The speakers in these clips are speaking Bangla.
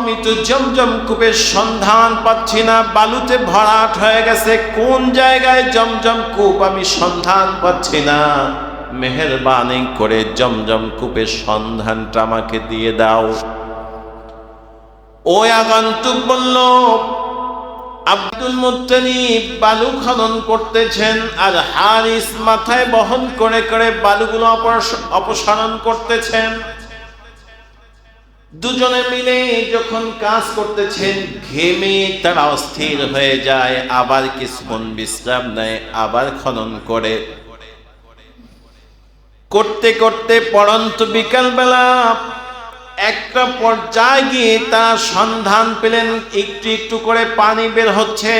আমি তো জমজম কূপের সন্ধান পাচ্ছি না, বালুতে ভরাট হয়ে গেছে, কোন জায়গায় জমজম কূপ আমি সন্ধান পাচ্ছি না, মেহেরবানি করে জমজম কূপের সন্ধানটা আমাকে দিয়ে দাও। ওই আগন্তুক বলল, আব্দুল মুত্তালিব বালু খনন করতেছেন আর হারিস মাথায় বহন করে করে বালুগুলো অপসারণ করতেছেন। দুজনে মিলে যখন কাজ করতেছেন, ঘেমে তারা অস্থির হয়ে যায়, আবার কিছুক্ষণ বিশ্রাম নেয়, আবার খনন করে। করতে করতে পড়ন্ত বিকালবেলা একটা পর্যায়ে গিয়ে তারা সন্ধান পেলেন, একটু একটু করে পানি বের হচ্ছে।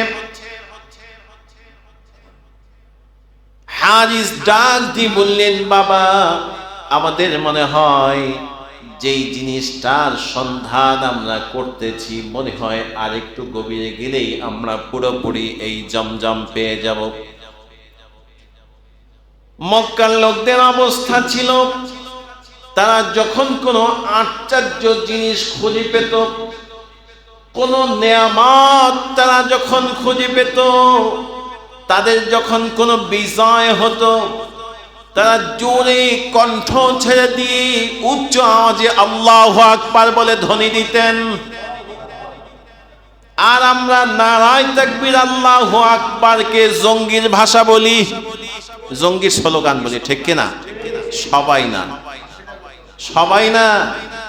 হারিস ডাক দিয়ে বললেন, বাবা, আমাদের মনে হয় যেই জিনিসটার সন্ধান আমরা করতেছি, মনে হয় আরেকটু গভীরে গেলেই আমরা পুরোপুরি এই জমজম পেয়ে যাব। মক্কার লোকদের অবস্থা ছিল, তারা যখন কোনো আশ্চর্য জিনিস খুঁজে পেত, কোন নেয়ামত তারা যখন খুঁজে পেত, তাদের যখন কোনো বিজয় হতো, তারা জোরে কণ্ঠ ছেড়ে দিয়ে উচ্চ আওয়াজে আল্লাহু আকবার বলে ধ্বনি দিতেন। আর আমরা নারায়ে তাকবীর আল্লাহু আকবারকে জঙ্গির ভাষা বলি, জঙ্গির স্লোগান বলি, ঠিক কিনা? সবাই না,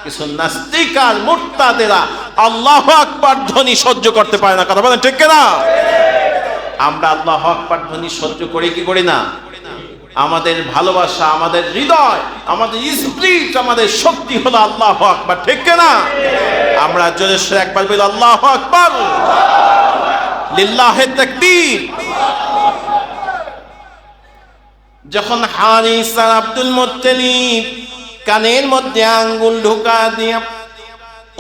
কিছু নাস্তিক আর মুরতাদেরা আল্লাহু আকবার ধ্বনি সহ্য করতে পারে না, কথা বলেন ঠিক কিনা? আমরা আল্লাহু আকবার ধ্বনি সহ্য করি কি করি না? আমাদের ভালোবাসা, আমাদের হৃদয়, আমাদের স্পিরিট, আমাদের শক্তি হলো আল্লাহু আকবার, ঠিক কিনা? আমরা জোরে সরে একবার বলি আল্লাহু আকবার, লিল্লাহি তাকবীর। যখন হারিস আর আব্দুল মুত্তালিব কানের মধ্যে আঙ্গুল ঢোকা দিয়ে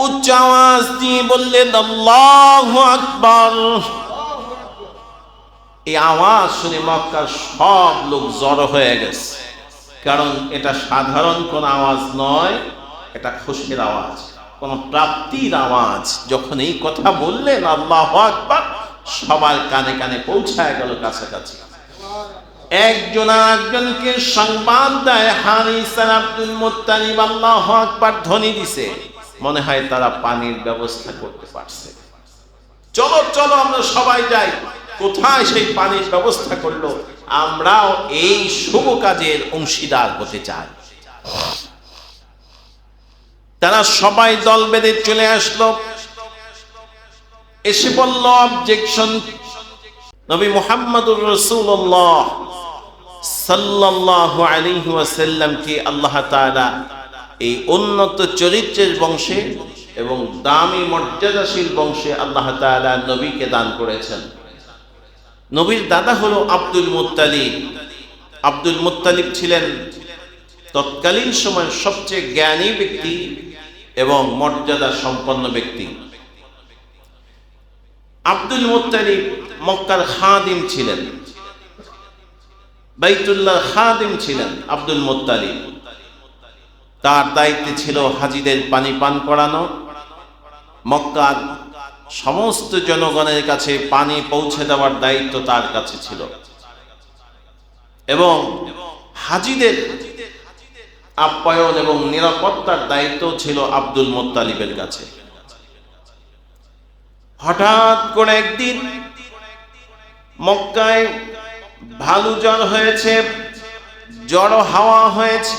উচ্চ আওয়াজ দিয়ে বললেন আল্লাহু আকবার, এই আওয়াজ শুনে মক্কার সব লোক জড়ো হয়ে গেছে, কারণ এটা সাধারণ কোন আওয়াজ নয়, এটা খুশির আওয়াজ, কোন প্রাপ্তির আওয়াজ। যখন এই কথা বললেন আল্লাহু আকবার, সবার কানে কানে পৌঁছায় গেল কাছাকাছি। একজন আরেকজনকে সংবাদ দেয়, হারিস আর আব্দুল মুত্তালিব আল্লাহু আকবার ধ্বনি দিছে, মনে হয় তারা পানির ব্যবস্থা করতে পারছে, চলো চলো আমরা সবাই যাই। কোথায় সেই পানির ব্যবস্থা করলো? আমরাও এই শুভ কাজের অংশীদার হতে চাই। তারা সবাই দল বেঁধে চলে আসলো, এসে বলল অবজেকশন, নবী মুহাম্মদুর রাসূলুল্লাহ সাল্লাল্লাহু আলাইহি ওয়াসাল্লামকে আল্লাহ তাআলা এই উন্নত চরিত্রের বংশে এবং দামি মর্যাদাশীল বংশে আল্লাহ তাআলা নবীকে দান করেছেন। নবীর দাদা হলো আব্দুল মুত্তালিব। আব্দুল মুত্তালিব ছিলেন তৎকালীন সময়ের সবচেয়ে জ্ঞানী ব্যক্তি এবং মর্যাদা সম্পন্ন ব্যক্তি। আব্দুল মুত্তালিব মক্কার খাদিম ছিলেন, বাইতুল্লাহ খাদিম ছিলেন আব্দুল মুত্তালিব। তার দায়িত্বে ছিল হাজীদের পানি পান করানো, মক্কার সমস্ত জনগণের কাছে পানি পৌঁছে দেওয়ার দায়িত্ব তার কাছে ছিল, এবং হাজীদের আপ্যায়ন এবং নিরাপত্তার দায়িত্ব ছিল আব্দুল মুত্তালিবের কাছে। হঠাৎ করে একদিন মক্কায় ভালু জ্বর হয়েছে, ঝড়ো হাওয়া হয়েছে,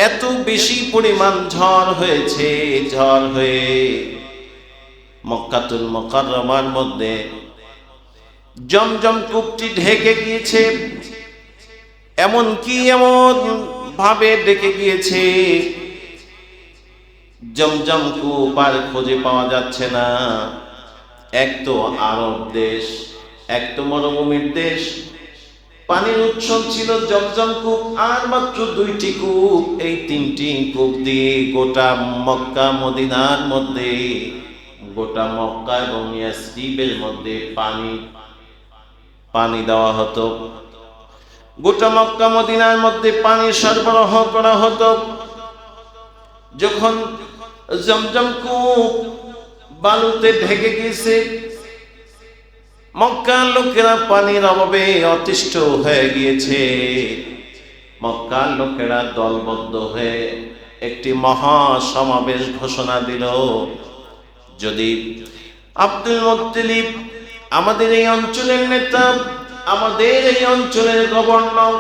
এত বেশি পরিমাণ ঝড় হয়েছে, ঝড় হয়ে মক্কাতুল মুকাররমার মধ্যে জমজম কূপটি ঢেকে গিয়েছে। এমন ভাবে ঢেকে গিয়েছে, জমজম কূপ আর খুঁজে পাওয়া যাচ্ছে না। এক তো আরব দেশ, এক তো মরুভূমির দেশ, পানির উৎস ছিল জমজম কূপ আর মাত্র 2টি কূপ। এই 3টি কূপ দিয়ে গোটা মক্কা মদিনার মধ্যে, গোটা মক্কা এবং ইয়াসরিবের মধ্যে পানি দেওয়া হতো, গোটা মক্কা মদিনার মধ্যে পানি সরবরাহ করা হতো। যখন জমজম কূপ বালুতে ঢেকে গেছে। মক্কার লোকেরা পানির অভাবে অতিষ্ঠ হয়ে গিয়েছে। মক্কার লোকেরা দলবদ্ধ হয়ে একটি মহা সমাবেশ ঘোষণা দিল, যদি আব্দুল মুত্তালিব আমাদের এই অঞ্চলের নেতা, আমাদের এই অঞ্চলের গভর্নর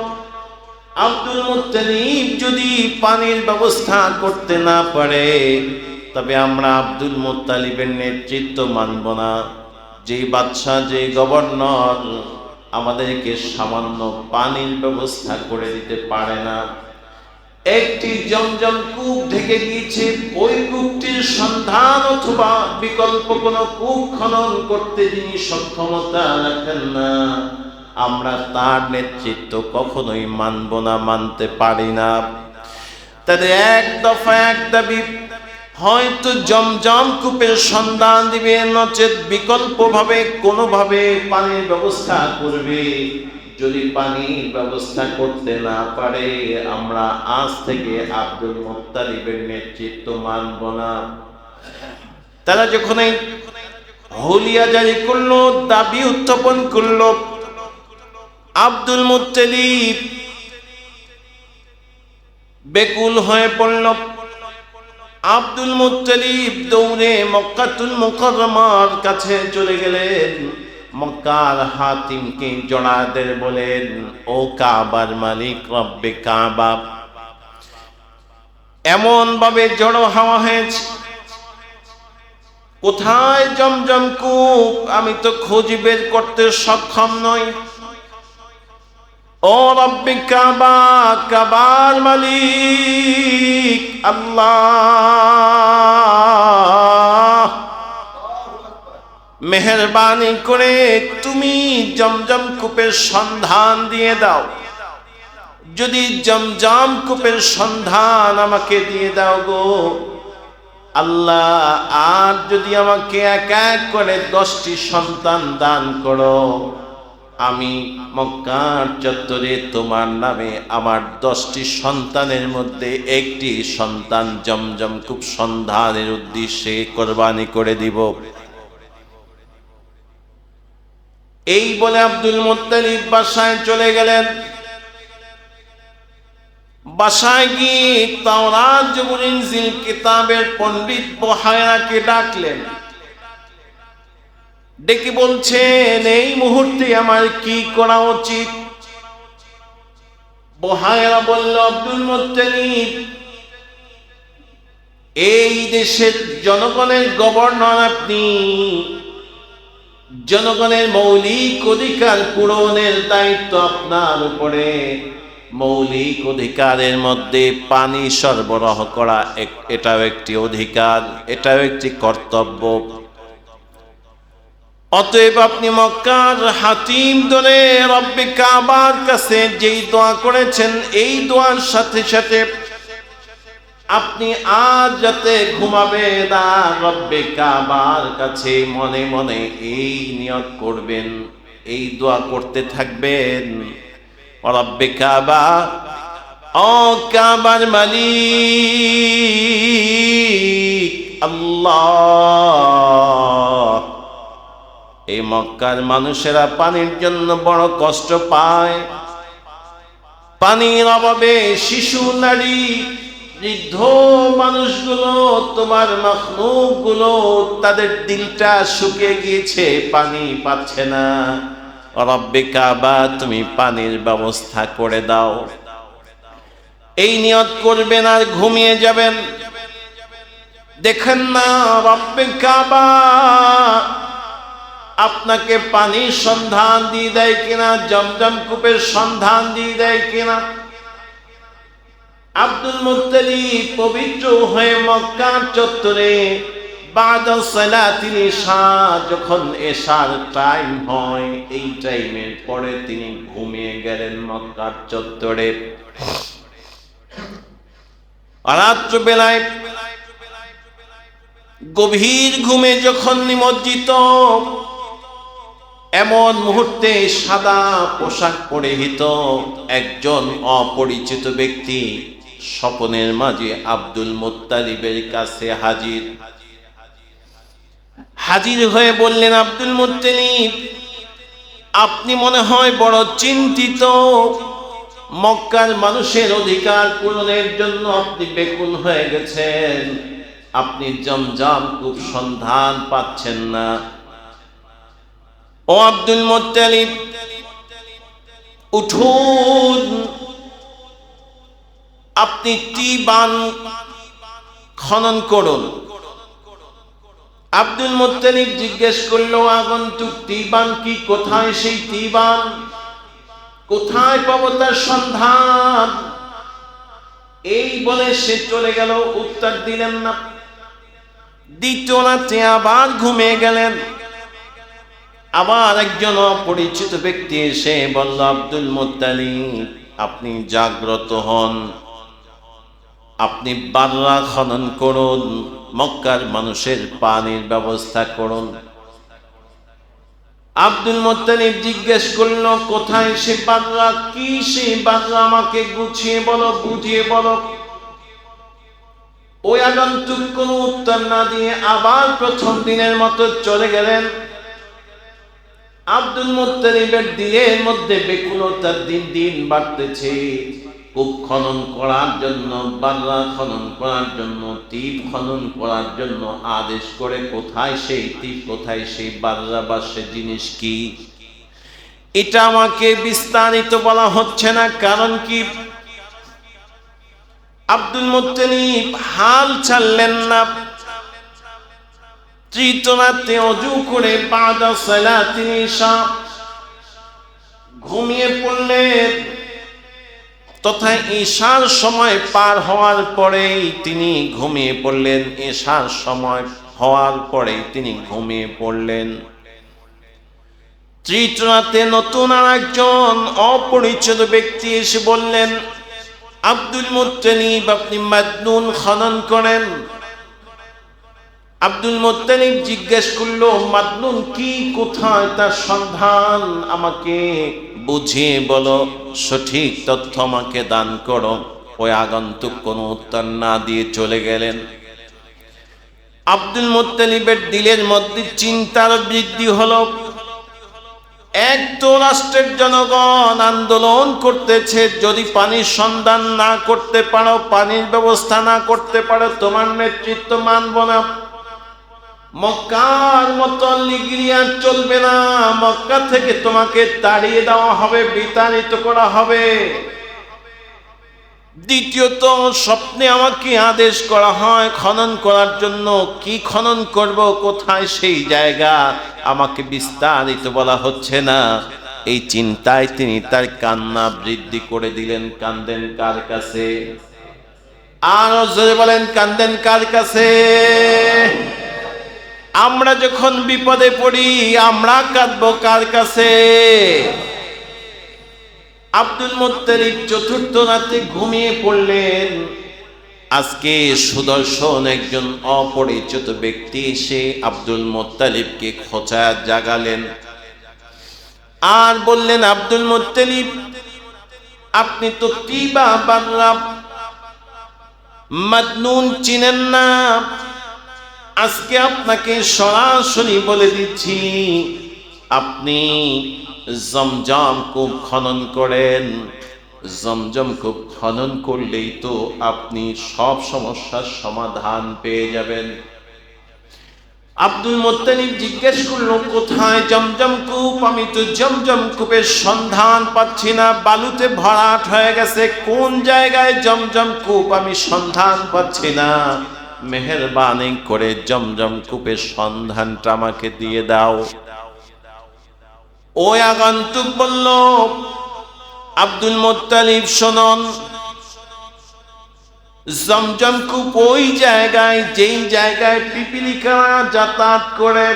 আব্দুল মুত্তালিব যদি পানির ব্যবস্থা করতে না পারে, তবে আমরা আব্দুল মুত্তালিবের নেতৃত্ব মানব না। যে বাদশাহ, যে গভর্নর আমাদেরকে সামান্য পানির ব্যবস্থা করে দিতে পারে না। একটি জমজম কূপ ঢেকে গিয়েছে, ওই কূপটির সন্ধান অথবা বিকল্প কোনো কূপ খনন করতে যিনি সক্ষমতা রাখেন না, আমরা তার নেতৃত্ব কখনোই মানব না, মানতে পারি না। তাদের এক দফা এক দাবি, হয়তো জমজম কূপের সন্ধান দিবে, নচেৎ বিকল্পভাবে কোনোভাবে পানির ব্যবস্থা করবে। যদি পানির ব্যবস্থা করতে না পারে, আমরা আজ থেকে আব্দুল মুত্তালিবের নেতৃত্ব মানব না। তারা যখন এই হুলিয়া জারি করলো, দাবি উত্থাপন করলো, আব্দুল মুত্তালিব বেকুল হয়ে পড়ল। আব্দুল মুত্তালিব দৌড়ে মক্কাতুল মুকাররমার কাছে চলে গেলেন। মক্কার হাতিমকে জড়াদের বলেন, ও কাবার মালিক রব্বে কাবা, এমন ভাবে জড়ো হওয়া হয়েছে, কোথায় জমজম কূপ আমি তো খোঁজ বের করতে সক্ষম নই। ও রব্বে কাবা, কাবার মালিক আল্লাহ, মেহেরবানি করে তুমি জমজম কূপের সন্ধান দিয়ে দাও। যদি জমজম কূপের সন্ধান আমাকে দিয়ে দাও গো আল্লাহ, আর যদি আমাকে এক এক করে 10টি সন্তান দান করো, আমি মক্কার চত্বরে তোমার নামে আমার 10টি সন্তানের মধ্যে একটি সন্তান জমজম কূপ সন্ধানের উদ্দেশ্যে কোরবানি করে দিব। এই বলে আব্দুল মুত্তালিব বাসায় চলে গেলেন। বাসায় গিয়ে তাওরাত জবুর ইনজিল কিতাবের পণ্ডিত বুহায়রাকে ডাকলেন। ডেকে বলছেন, এই মুহূর্তে আমার কি করা উচিত? বুহায়রা বলল, আব্দুল মুত্তালিব, এই দেশের জনগণের গভর্নর আপনি, জনগণের মৌলিক অধিকার পূরণের দায়িত্ব আপনার উপরে। মৌলিক অধিকারের মধ্যে পানি সরবরাহ করা এটাও একটি অধিকার, এটাও একটি কর্তব্য। অতএব আপনি মক্কার হাতিম ধরে রব্বে কাবার কাছে যেই দোয়া করেছেন, এই দোয়ার সাথে সাথে আপনি আজ যাতে ঘুমাবে না, রব্বে কাবার কাছে মনে মনে এই নিয়ত করবেন, এই দোয়া করতে থাকবেন, রব্বে কাবা, ও কাবার মালিক আল্লাহ, এই মক্কার মানুষেরা পানির জন্য বড় কষ্ট পায়। পানির অভাবে শিশু, নারী, বৃদ্ধ মানুষগুলো, তোমার মাখলুকগুলো, তাদের দিলটা শুকিয়ে গিয়েছে, পানি পাচ্ছে না। রব্বে কাবা, তুমি পানির ব্যবস্থা করে দাও। এই নিয়ত করবেন আর ঘুমিয়ে যাবেন। দেখেন না রব্বে কাবা আপনাকে পানির সন্ধান দিয়ে দেয় কিনা, জমজম কূপের সন্ধান দিয়ে দেয় কিনা। আব্দুল মুত্তালিব পবিত্র হয়ে মক্কার চত্বরে বাদা সালাতিল ইশা, যখন এশার টাইম হয়, এই টাইমের পরে তিনি ঘুমিয়ে গেলেন মক্কার চত্বরে। রাত্র বেলায় গভীর ঘুমে যখন নিমজ্জিত, এমন মুহূর্তে সাদা পোশাক পরিহিত একজন অপরিচিত ব্যক্তি স্বপ্নের মাঝে আব্দুল মুত্তালিবের কাছে হাজির হয়ে বললেন, আব্দুল মুত্তালিব, আপনি মনে হয় বড় চিন্তিত। মক্কার মানুষের অধিকার পূরণের জন্য আপনি বেকুল হয়ে গেছেন। আপনি জমজম কূপ সন্ধান পাচ্ছেন না। ও আব্দুল মুত্তালিব, উঠুন, আপনি তিবান খনন করুন। আব্দুল মুত্তালিব জিজ্ঞেস করলো, আগন্তুক, তিবান কি? কোথায় সেই তিবান? কোথায় পাবো তার সন্ধান? এই বলে সে চলে গেল, উত্তর দিলেন না। দ্বিতীয় রাতে আবার ঘুমিয়ে গেলেন। আবার একজন অপরিচিত ব্যক্তি এসে বলল, আব্দুল মুত্তালিব, আপনি জাগ্রত হন, আপনি বাররা খনন করুন, মক্কার মানুষের পানির ব্যবস্থা করুন। আব্দুল মুত্তালিব জিজ্ঞেস করল, কোথায় সে বাররা? কি সে বাররা? আমাকে গুছিয়ে বলো, বুঝিয়ে বলো। ওই আগন্তুক কোনো উত্তর না দিয়ে আবার প্রথম দিনের মতো চলে গেলেন। আব্দুল মুত্তালিবের দিলের মধ্যে বেকুলতা দিন দিন বাড়তেছে। কূপ খনন করার জন্য, বাররা খনন করার জন্য, তীপ খনন করার জন্য আদেশ করে, কোথায় সেই তীপ, কোথায় সেই বাররা বা সে জিনিস কি? এটা আমাকে বিস্তারিত বলা হচ্ছে না, কারণ কি? আব্দুল মুত্তালিব হাল ছাড়লেন না। তৃতীয় রাতে ওযু করে বাদা সালাতিল ইশা ঘুমিয়ে পড়লেন। তথা ঈশার সময় পার হওয়ার পরেই তিনি ঘুমিয়ে পড়লেন। ঈশার সময় হওয়ার পরেই তিনি ঘুমিয়ে পড়লেন। তৃতীয় রাতে নতুন আরেকজন অপরিচিত ব্যক্তি এসে বললেন, আব্দুল মুত্তালিব, আপনি মাদনুন খনন করেন। আব্দুল মুত্তালিব জিজ্ঞেস করলো, মাদনুন কি? কোথায় তার সন্ধান? আমাকে বুঝিয়ে বলো, সঠিক তথ্য আমাকে দান করো। ওই আগন্তুক কোনো উত্তর না দিয়ে চলে গেলেন। আব্দুল মুত্তালিবের দিলের মধ্যে চিন্তার বৃদ্ধি হলো। এক তো রাষ্ট্রের জনগণ আন্দোলন করতেছে, যদি পানির সন্ধান না করতে পারো, পানির ব্যবস্থা না করতে পারো, তোমার নেতৃত্ব মানব না। মক্কার মতো লিগিরিয়ান চলবে না, মক্কা থেকে তোমাকে তাড়িয়ে দেওয়া হবে, বিতাড়িত করা হবে। দ্বিতীয়ত, স্বপ্নে আমাকে আদেশ করা হয় খনন করার জন্য। কি খনন করব, কোথায় সেই জায়গা, আমাকে বিস্তারিত বলা হচ্ছে না। এই চিন্তায় তিনি তার কান্না বৃদ্ধি করে দিলেন। কান্দেন কার কাছে? আর জোরে বলেন, কান্দেন কার কাছে? আমরা যখন বিপদে পড়ি আমরা কাঁদবো কার কাছে? আব্দুল মুত্তালিব চতুর্থ রাতে ঘুমিয়ে পড়লেন। আজকে সুদর্শন একজন অপরিচিত ব্যক্তি এসে আব্দুল মুত্তালিবকে খোঁচা জাগালেন আর বললেন, আব্দুল মুত্তালিব, আপনি তো তিবা বাররা মাদনুন চিনেন না। আজকে আপনাকে সরাসরি বলে দিচ্ছি, আপনি জমজম কূপ খনন করেন। জমজম কূপ খনন করলেই তো আপনি সব সমস্যার সমাধান পেয়ে যাবেন। আব্দুল মুত্তালিব জিজ্ঞেস করলো, কোথায় জমজম কূপ? আমি তো জমজম কূপের সন্ধান পাচ্ছি না, বালুতে ভরাট হয়ে গেছে। কোন জায়গায় জমজম কূপ? আমি সন্ধান পাচ্ছি না। মেহেরবানি করে জমজম কূপের সন্ধানটা আমাকে দিয়ে দাও। ওই আগন্তুক বলল, আব্দুল মুত্তালিব শুনুন, জমজম কূপ ওই জায়গায় যেই জায়গায় পিপিলিকারা যাতায়াত করে,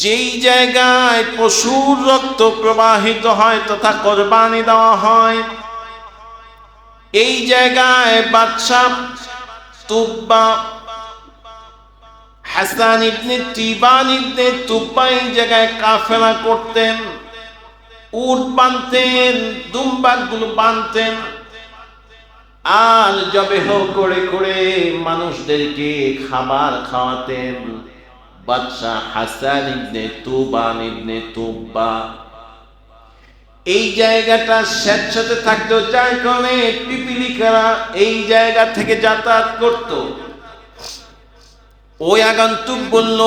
যেই জায়গায় পশুর রক্ত প্রবাহিত হয় তথা কোরবানি দেওয়া হয়, এই জায়গায় বাদশাহ তুব্বা হাসান ইবনে তিবান ইবনে তুব্বা এই জায়গায় কাফেলা করতেন, উট বানতেন, দুম্বাগুলো বানতেন। আর জবেহ করে করে মানুষদেরকে খাবার খাওয়াতেন। বাদশাহ হাসান ইবনে তুবান ইবনে তুব্বা এই জায়গাটা স্বেচ্ছাতে থাকতো, যার কারণে পিপিলিকারা এই জায়গা থেকে যাতায়াত করত। ওই আগন্তুক বলল,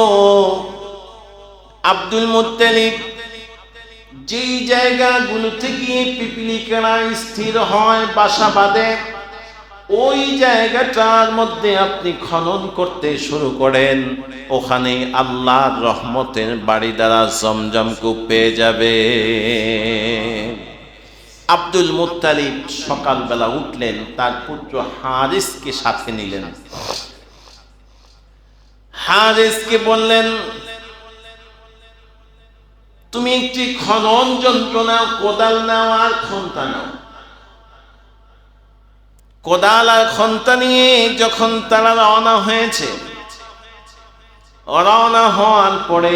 আব্দুল মুত্তালিব, যেই জায়গাগুলোতে গিয়ে পিপিলিকারা স্থির হয়, বাসা বাঁধে, ওই জায়গাটার মধ্যে আপনি খনন করতে শুরু করেন। ওখানে আল্লাহর রহমতের বাড়ি দ্বারা জমজম কূপ পেয়ে যাবে। আব্দুল মুত্তালিব সকালবেলা উঠলেন, তার পুত্র হারিসকে সাথে নিলেন। হারিসকে বললেন, তুমি একটি খনন যন্ত্র নাও, কোদাল নাও আর খন্তা নাও। কোদাল আর খন্তা নিয়ে যখন তারা রওনা হয়েছে, রওনা হওয়ার পরে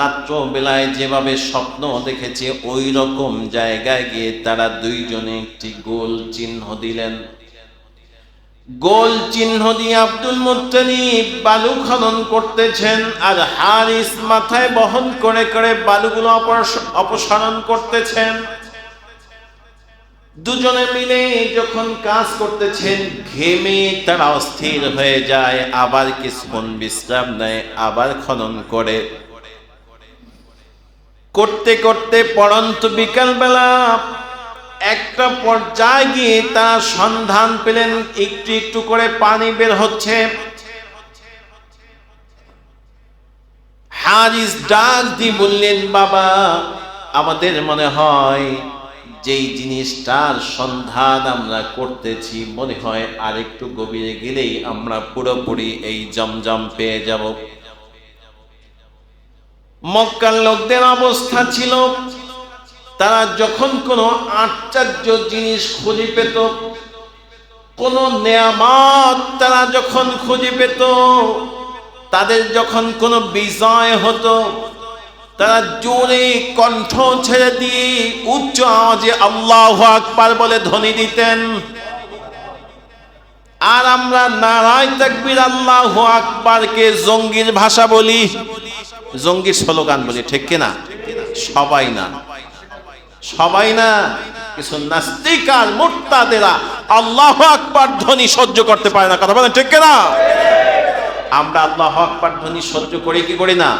রাত্র বেলায় যেভাবে স্বপ্ন দেখেছে ওই রকম জায়গায় গিয়ে তারা দুইজনে একটি গোল চিহ্ন দিলেন। গোল চিহ্ন দিয়ে আব্দুল মুত্তালিব বালু খনন করতেছেন, আর হারিস মাথায় বহন করে করে বালুগুলো অপসারণ করতেছেন। দুজনে মিলে যখন কাজ করতেছেন, ঘেমে তারা অস্থির হয়ে যায়, আবার কিছুক্ষণ বিশ্রাম নেয়, আবার খনন করে। করতে করতে পড়ন্ত বিকালবেলা একটা পর্যায়ে গিয়ে তারা সন্ধান পেলেন, একটু একটু করে পানি বের হচ্ছে। হারিস ডাক দিয়ে বললেন, বাবা, আমাদের মনে হয় যেই জিনিসটার সন্ধান আমরা করতেছি, মনে হয় আরেকটু গভীরে গেলেই আমরা পুরোপুরি এই জমজম পেয়ে যাব। মক্কার লোকদের অবস্থা ছিল, তারা যখন কোনো আশ্চর্য জিনিস খুঁজে পেত, কোন নেয়ামত তারা যখন খুঁজে পেত, তাদের যখন কোনো বিজয় হতো, তারা জোরে কণ্ঠ ছেড়ে দিয়ে উচ্চ আওয়াজে আল্লাহু আকবার বলে ধ্বনি দিতেন। আর আমরা নারায়ে তাকবীর আল্লাহু আকবারকে জঙ্গির ভাষা বলি, জঙ্গির স্লোগান বলি, ঠিক কিনা? সবাই না, সবাই না, কিছু নাস্তিক আর মুরতাদেরা আল্লাহু আকবার ধ্বনি সহ্য করতে পারে না, কথা বলেন ঠিক কিনা? আমরা আল্লাহু আকবার ধ্বনি সহ্য করি কি করি না?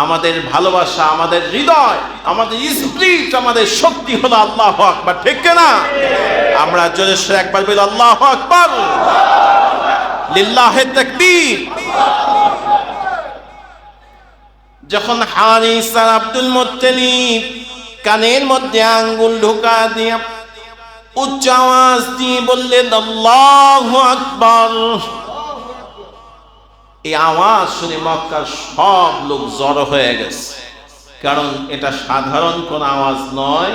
আমাদের ভালোবাসা, আমাদের হৃদয়, আমাদের স্পিরিট, আমাদের শক্তি হলো আল্লাহু আকবার, ঠিক কিনা? আমরা জোরে সরে একবার বলি আল্লাহু আকবার, লিল্লাহি তাকবীর। যখন হারিস আর আব্দুল মুত্তালিব কানের মধ্যে আঙ্গুল ঢোকা দিয়ে উচ্চ আওয়াজ দিয়ে বললেন আল্লাহু আকবার, এই আওয়াজ শুনে মক্কার সব লোক জড়ো হয়ে গেছে। কারণ এটা সাধারণ কোন আওয়াজ নয়,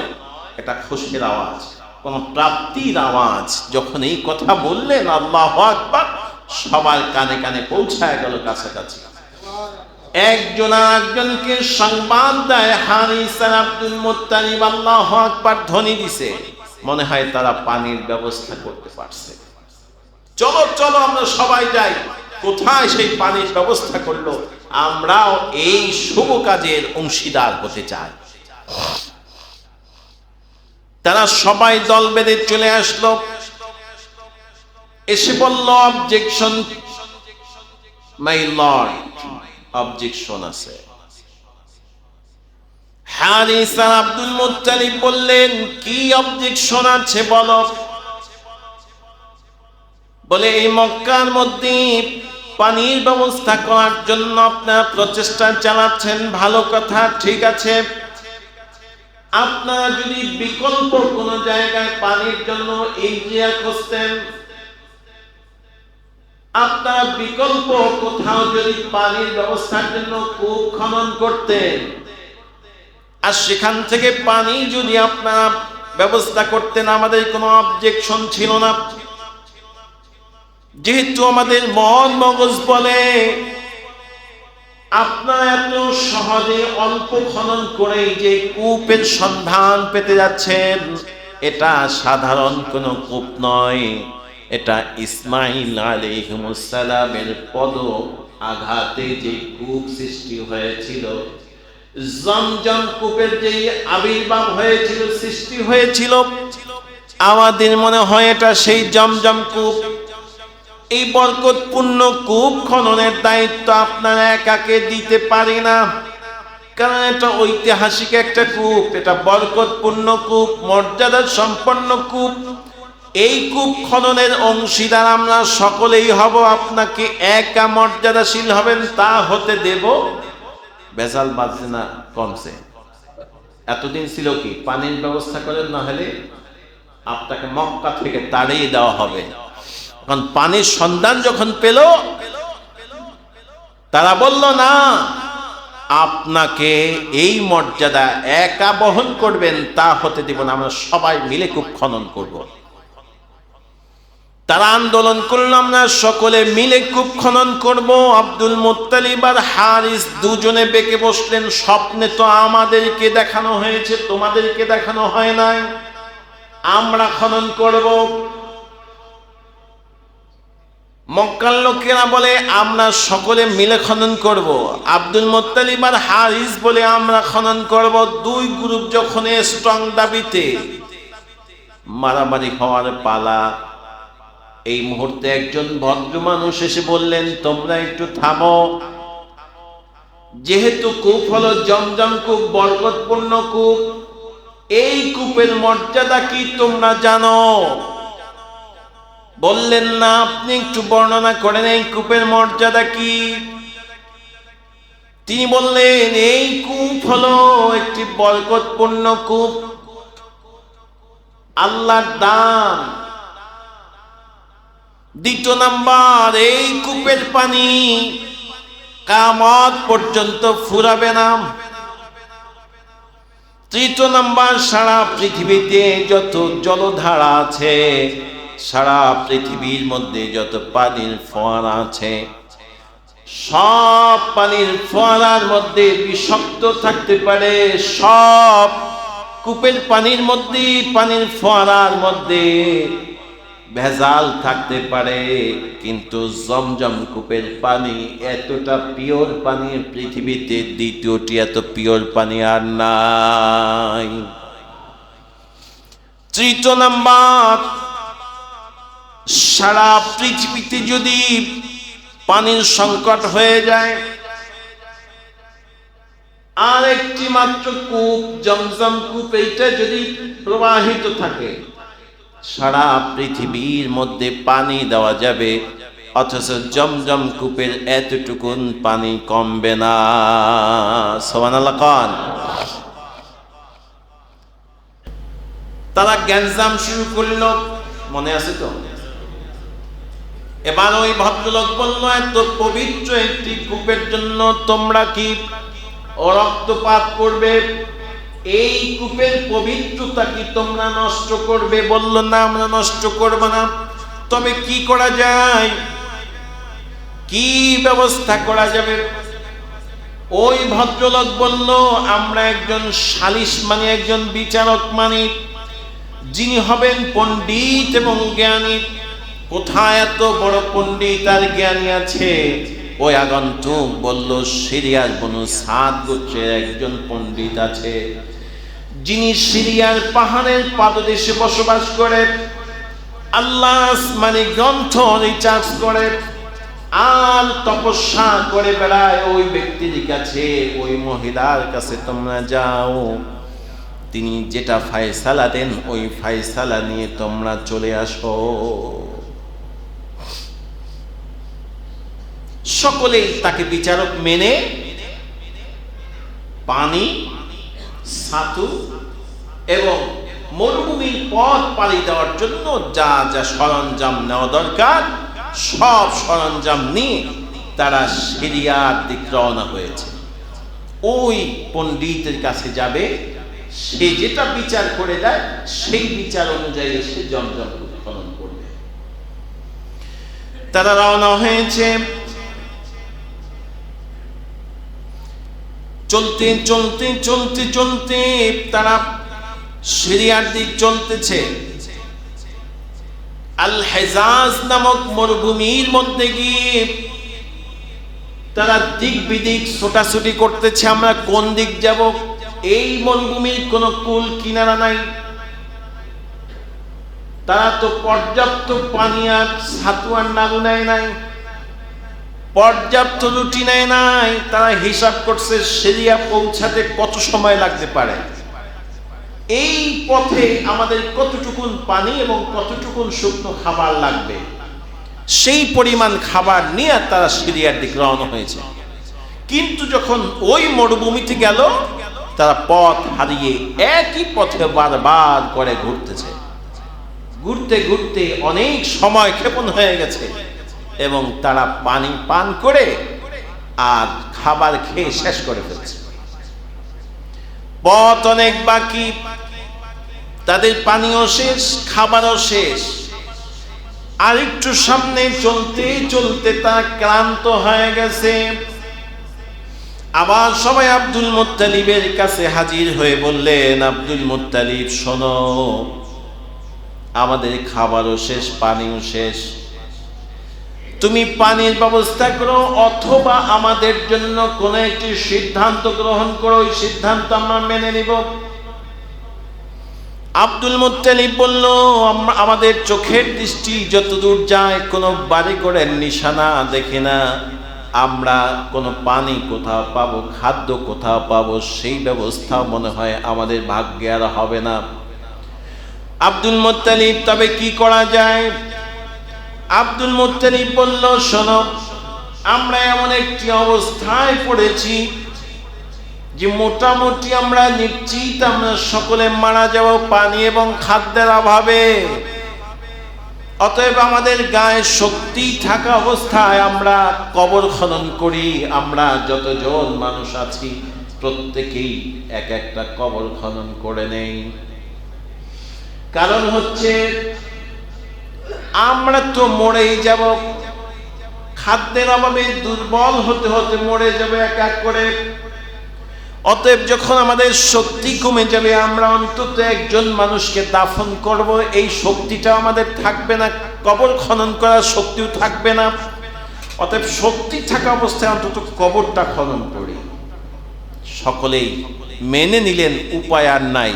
এটা খুশির আওয়াজ, কোন প্রাপ্তির আওয়াজ। যখন এই কথা বললেন আল্লাহু আকবার, সবার কানে কানে পৌঁছায় গেল কাছাকাছি। একজন আরেকজনকে সংবাদ দেয়, হারিস আর আব্দুল মুত্তালিব আল্লাহু আকবার ধ্বনি দিছে, মনে হয় তারা পানির ব্যবস্থা করতে পারছে। চলো চলো আমরা সবাই যাই। কোথায় সেই পানির ব্যবস্থা করলো? আমরাও এই শুভ কাজের অংশীদার হতে চাই। তারা সবাই দল বেঁধে চলে আসলো, এসে বলল অবজেকশন মাই লর্ড, অবজেকশন আছে। হারিস আর আব্দুল মুত্তালিব বললেন, কি অবজেকশন আছে বলো। বলে, এই মক্কার মধ্যে পানির ব্যবস্থা করার জন্য আপনারা প্রচেষ্টা চালাচ্ছেন, ভালো কথা, ঠিক আছে। আপনারা যদি বিকল্প কোন জায়গায় পানির জন্য এগিয়ে খুঁজতেন, আপনারা বিকল্প কোথাও যদি পানির ব্যবস্থার জন্য কূপ খনন করতেন, আর সেখান থেকে পানি যদি আপনারা ব্যবস্থা করতেন, আমাদের কোনো অবজেকশন ছিল না। যেহেতু আমাদের মন মগজ বলে আপনারা এত সহজে অল্প খনন করে যে কূপের সন্ধান পেতে যাচ্ছেন, এটা সাধারণ কোনো কূপ নয়, এটা ইসমাঈল আলাইহিস সালামের পদ আঘাতে যে কূপ সৃষ্টি হয়েছিল, জমজম কূপের যে আবির্ভাব হয়েছিল, সৃষ্টি হয়েছিল, আমাদের মনে হয় এটা সেই জমজম কূপ। এই বরকতপূর্ণ কূপ খননের দায়িত্ব আপনারা একাকে দিতে পারি না, কারণ এটা ঐতিহাসিক একটা কূপ, এটা বরকতপূর্ণ কূপ, মর্যাদা সম্পন্ন কূপ। এই কূপ খননের অংশীদার আমরা সকলেই হব। আপনাকে একা মর্যাদাশীল হবেন তা হতে দেব? বেজাল বাজছে না কমছে? এতদিন ছিল কি পানির ব্যবস্থা করেন, না হলে আপনাকে মক্কা থেকে তাড়িয়ে দেওয়া হবে। এখন পানির সন্ধান যখন পেল, তারা বলল না, আপনাকে এই মর্যাদা একা বহন করবেন তা হতে দিব না, আমরা সবাই মিলে কূপ খনন করব। তারা আন্দোলন করল, আমরা সকলে মিলে কূপ খনন করব। আব্দুল মুত্তালিব আর হারিস দুজনে বেঁকে বসলেন, স্বপ্নে তো আমাদেরকে দেখানো হয়েছে, তোমাদেরকে দেখানো হয় নাই, আমরা খনন করব। মক্কার লোকেরা বলে আমরা সকলে মিলে খনন করব। আব্দুল মুত্তালিব আর হারিস বলে আমরা খনন করব। দুই গ্রুপ যখন স্ট্রং দাবিতে মারামারি হওয়ার পালা, এই মুহূর্তে একজন ভদ্র মানুষ এসে বললেন, তোমরা একটু থামো, যেহেতু কূপ হলো জমজম কূপ, বরকতপূর্ণ কূপ, এই কূপের মর্যাদা কি তোমরা জানো? বললেন না, আপনি একটু বর্ণনা করেন এই কূপের মর্যাদা কি। তিনি বললেন, এই কূপ হলো একটি বরকতপূর্ণ কূপ, আল্লাহর দান। দ্বিতীয় নাম্বার, এই কূপের পানি কিয়ামত পর্যন্ত ফুরাবে না। তৃতীয় নাম্বার, সারা পৃথিবীতে যত জলধারা আছে, সারা পৃথিবীর মধ্যে যত পানির ফোয়ারা আছে, সব পানির ফোয়ারার মধ্যে বিষাক্ত থাকতে পারে, সব কূপের পানির মধ্যে, পানির ফোয়ারার মধ্যে ভেজাল থাকতে পারে, কিন্তু জমজম কূপের পানি এতটা পিওর পানি পৃথিবীতে দ্বিতীয়টি এত পিওর পানি আর নাই। তৃতীয় নাম্বার, সারা পৃথিবীতে যদি পানির সংকট হয়ে যায়, আর একটি মাত্র কূপ জমজম কূপ এইটা যদি প্রবাহিত থাকে, সারা পৃথিবীর মধ্যে পানি দেওয়া যাবে, অথচ জমজম কূপের এতটুকুন পানি কমবে না। সুবহানাল্লাহ কোন। তারা গ্যাঞ্জাম শুরু করল, মনে আছে তো? এবার ওই ভদ্রলোক বলল, এত পবিত্র একটি কূপের জন্য তোমরা কি রক্তপাত করবে? এই কূপের পবিত্রতা কি তোমরা নষ্ট করবে? বলল না, আমরা নষ্ট করব না। তবে কি করা যায়, কি ব্যবস্থা করা যাবে? ওই ভদ্রলোক বলল, আমরা একজন সালিস মানে, একজন বিচারক মানে, যিনি হবেন পণ্ডিত এবং জ্ঞানী। কোথায় এত বড় পণ্ডিত আর জ্ঞানী আছে? ওই আগন্তুক বলল, সিরিয়ার বনু সাদ গোত্রের একজন পণ্ডিত আছে, যিনি সিরিয়ার পাহাড়ের পাদদেশে বসবাস করে, আল্লাহ আসমানি গ্রন্থ রিসার্চ করে আর তপস্যা করে বেড়ায়। ওই ব্যক্তির কাছে, ওই মহিলার কাছে তোমরা যাও, তিনি যেটা ফায়সালা দেন ওই ফায়সালা নিয়ে তোমরা চলে আসো। সকলেই তাকে বিচারক মেনে পানি, ছাতু এবং মরুভূমির পথ পাড়ি দেওয়ার জন্য যা যা সরঞ্জাম নেওয়া দরকার, সব সরঞ্জাম নিয়ে তারা সিরিয়ার দিক রওনা হয়েছে। ওই পণ্ডিতের কাছে যাবে, সে যেটা বিচার করে দেয় সেই বিচার অনুযায়ী সে জমজম খনন করবে। তারা রওনা হয়েছে। চলতে চলতে চলতে চলতে তারা সিরিয়ার দিক চলতেছে। আল হেজাজ নামক মরুভূমির মধ্যে গিয়ে তারা দিক বিদিক ছোটাছুটি করতেছে, আমরা কোন দিক যাব। এই মরুভূমির কোনো কুল কিনারা নাই। তারা তো পর্যাপ্ত পানি আর ছাতু আর নাড়ু নেয় নাই, পর্যাপ্ত রুটি নেয় নাই। তারা হিসাব করছে সিরিয়া পৌঁছাতে কত সময় লাগতে পারে, এই পথে আমাদের কতটুকুন পানি এবং কতটুকুন শুকনো খাবার লাগবে, সেই পরিমাণ খাবার নিয়ে তারা সিরিয়ার দিকে রওনা হয়েছে। কিন্তু যখন ওই মরুভূমিতে গেল, তারা পথ হারিয়ে একই পথে বারবার করে ঘুরতেছে। ঘুরতে ঘুরতে অনেক সময় ক্ষেপণ হয়ে গেছে এবং তারা পানি পান করে আর খাবার খেয়ে শেষ করে ফেলছে। পথ অনেক বাকি, তাদের পানিও শেষ, খাবারও শেষ। আর একটু সামনে চলতে চলতে তারা ক্লান্ত হয়ে গেছে। আবার সবাই আব্দুল মুত্তালিবের কাছে হাজির হয়ে বললেন, আব্দুল মুত্তালিব শোনো, আমাদের খাবারও শেষ, পানিও শেষ, তুমি পানির ব্যবস্থা করো অথবা আমাদের জন্য কোন একটি সিদ্ধান্ত গ্রহণ করো, ওই সিদ্ধান্ত আমরা মেনে নিব। আব্দুল মুত্তালিব বলল, আমাদের চোখের দৃষ্টি যতদূর যায় কোনো বাড়ি ঘরের নিশানা দেখি না, আমরা কোনো পানি কোথাও পাবো, খাদ্য কোথাও পাবো, সেই ব্যবস্থা মনে হয় আমাদের ভাগ্যে আর হবে না। আব্দুল মুত্তালিব, তবে কি করা যায়? আব্দুল মুত্তালিব বলল, শোনো, আমরা এমন একটি অবস্থায় পড়েছি যে মোটামুটি আমরা নিশ্চিত আমরা সকলে মারা যাব পানি এবং খাদ্যের অভাবে। অতএব আমাদের গায়ে শক্তি থাকা অবস্থায় আমরা কবর খনন করি। আমরা যতজন মানুষ আছি প্রত্যেকেই এক একটা কবর খনন করে নেই। কারণ হচ্ছে আমরা তো মরেই যাব, খাদ্যের অভাবে দুর্বল হতে হতে মরে যাবে এক এক করে। অতএব যখন আমাদের শক্তি কমে যাবে, আমরা অন্তত একজন মানুষকে দাফন করব, এই শক্তিটা আমাদের থাকবে না, কবর খনন করার শক্তিও থাকবে না। অতএব শক্তি থাকা অবস্থায় অন্তত কবরটা খনন করি। সকলেই মেনে নিলেন, উপায় আর নাই।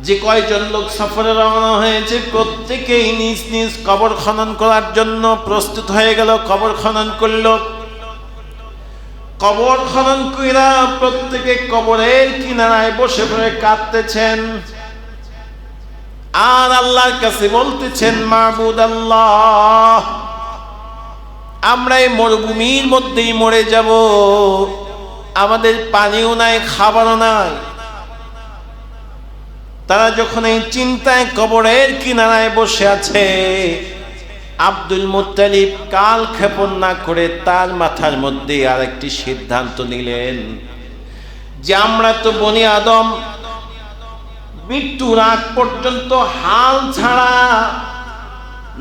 যে কয়জন লোক সফরে রওনা হয়েছে প্রত্যেকেই নিজ নিজ কবর খনন করার জন্য প্রস্তুত হয়ে গেল, কবর খনন করল। কবর খনন কইরা প্রত্যেকে কবরের কিনারায় বসে পড়ে কাঁদতেছেন আর আল্লাহর কাছে বলতেছেন, মাবুদ আল্লাহ, আমরা এই মরুভূমির মধ্যেই মরে যাব, আমাদের পানিও নাই, খাবারও নাই। তারা যখন এই চিন্তায় কবরের কিনারায় বসে আছে, আব্দুল মুত্তালিব কাল ক্ষেপণ না করে তার মাথার মধ্যে আরেকটি সিদ্ধান্ত নিলেন যে আমরা তো বনি আদম, মৃত্যুর আগ পর্যন্ত হাল ছাড়া,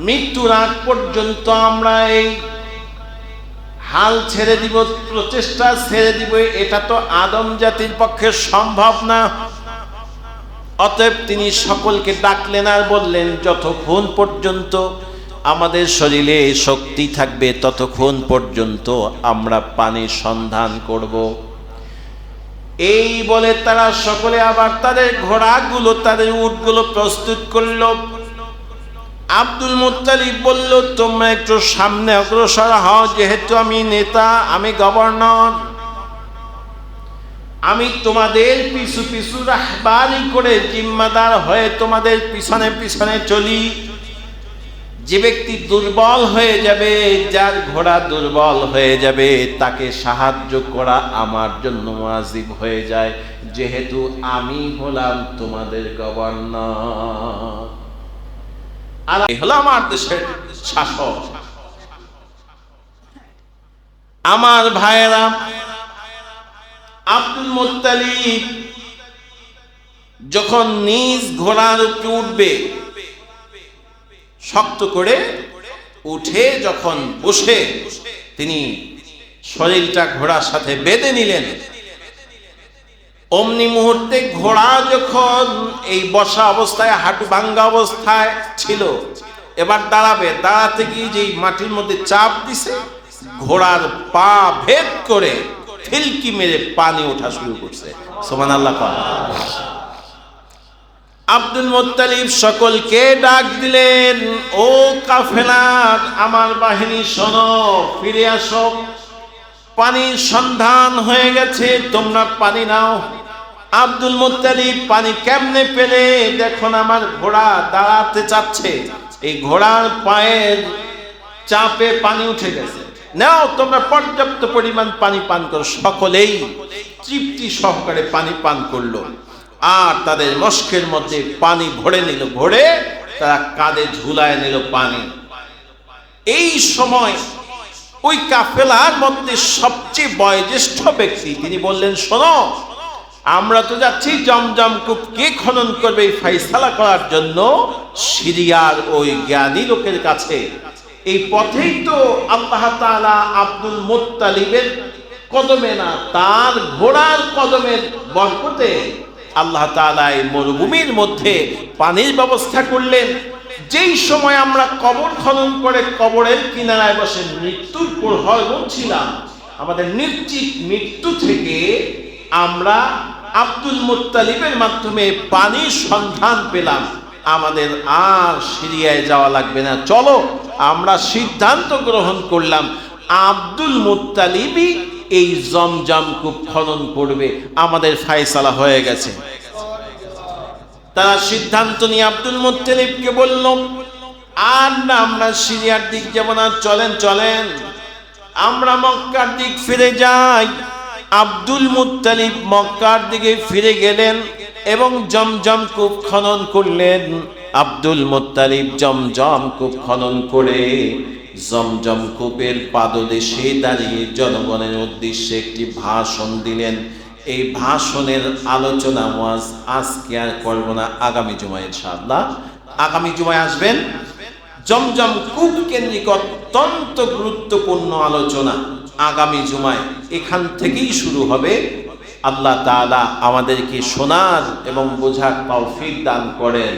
মৃত্যুর আগ পর্যন্ত আমরা এই হাল ছেড়ে দিব, প্রচেষ্টা ছেড়ে দিব, এটা তো আদম জাতির পক্ষে সম্ভব না। অতএব তিনি সকলকে ডাকলেন আর বললেন, যতক্ষণ পর্যন্ত আমাদের শরীরে শক্তি থাকবে ততক্ষণ পর্যন্ত আমরা পানির সন্ধান করব। এই বলে তারা সকলে আবার তাদের ঘোড়াগুলো, তাদের উটগুলো প্রস্তুত করল। আব্দুল মুত্তালিব বলল, তোমরা একটু সামনে অগ্রসর হও, যেহেতু আমি নেতা, আমি গভর্নর, আমি তোমাদের পিছু পিছু রাহবারি করে জিম্মাদার হয়ে তোমাদের পিছনে পিছনে চলি। যে ব্যক্তি দুর্বল হয়ে যাবে, যার ঘোড়া দুর্বল হয়ে যাবে, তাকে সাহায্য করা আমার জন্য ওয়াজিব হয়ে যায়, যেহেতু আমি হলাম তোমাদের গভর্নর আর হলো আমার দেশের শাসক। আমার ভাইয়েরা, আব্দুল মুত্তালিব যখন নিজ ঘোড়ার উপরে উঠবে, শক্ত করে উঠে যখন বসে তিনি শরীরটা ঘোড়ার সাথে বেঁধে নিলেন, অমনি মুহূর্তে ঘোড়া যখন এই বসা অবস্থায় হাঁটু ভাঙ্গা অবস্থায় ছিল, এবার দাঁড়াবে, দাঁড়াতে গিয়ে যেই মাটির মধ্যে চাপ দিছে, ঘোড়ার পা ভেদ করে ফিলকি মেরে পানি ওঠা শুরু করছে। সুবহানাল্লাহ। আব্দুল মুত্তালিব সকলকে ডাক দিলেন, ও কাফেলা, আমার বাহিনী শোনো, ফিরে আসো, পানির সন্ধান হয়ে গেছে, তোমরা পানি নাও। আব্দুল মুত্তালিব পানি কেমনে পেলে? দেখুন, আমার ঘোড়া দাঁড়াতে চাচ্ছে, এই ঘোড়ার পায়ের চাপে পানি উঠে গেছে, নাও তোমরা পর্যাপ্ত পরিমাণ পানি পান করো। সকলেই তৃপ্তি সহকারে পানি পান করলো, আর তাদের মস্কের মধ্যে পানি ভরে নিল, ভরে তারা কাঁধে ঝুলায় নিল পানি। এই সময় ওই কাফেলার মধ্যে সবচেয়ে বয়োজ্যেষ্ঠ ব্যক্তি তিনি বললেন, শোনো, আমরা তো যাচ্ছি জমজম কূপ কে খনন করবে এই ফাইসালা করার জন্য সিরিয়ার ওই জ্ঞানী লোকের কাছে। এই পথেই তো আল্লাহ তাআলা আব্দুল মুত্তালিবের কদমে না, তার ঘোড়ার কদমের বরকতে আল্লাহ তাআলা এই মরুভূমির মধ্যে পানির ব্যবস্থা করলেন। যেই সময় আমরা কবর খনন করে কবরের কিনারায় বসে মৃত্যুর প্রহর গুনছিলাম, আমাদের নিশ্চিত মৃত্যু থেকে আমরা আব্দুল মুত্তালিবের মাধ্যমে পানির সন্ধান পেলাম, আমাদের আর সিরিয়ায় যাওয়া লাগবে না। চলো, আমরা সিদ্ধান্ত গ্রহণ করলাম আব্দুল মুত্তালিবই এই জমজম কূপ খনন করবে, আমাদের ফায়সালা হয়ে গেছে। তারা সিদ্ধান্ত নিয়ে আব্দুল মুত্তালিবকে বলল, আর না, আমরা সিরিয়ার দিক যাব না, চলেন চলেন আমরা মক্কার দিক ফিরে যাই। আব্দুল মুত্তালিব মক্কার দিকে ফিরে গেলেন এবং জমজম কূপ খনন করলেন। আব্দুল মুত্তালিব জমজম কূপ খনন করে জমজম কূপের পাদদেশে দাঁড়িয়ে জনগণের উদ্দেশ্যে একটি ভাষণ দিলেন। এই ভাষণের আলোচনা ওয়াজ আজকে আর করব না, আগামী জুমায় ইনশাআল্লাহ। আগামী জুমায় আসবেন। জমজম কূপ কেন্দ্রিক অত্যন্ত গুরুত্বপূর্ণ আলোচনা আগামী জুমায় এখান থেকেই শুরু হবে। আল্লাহ তাআলা আমাদেরকে শোনার এবং বোঝার তৌফিক দান করেন।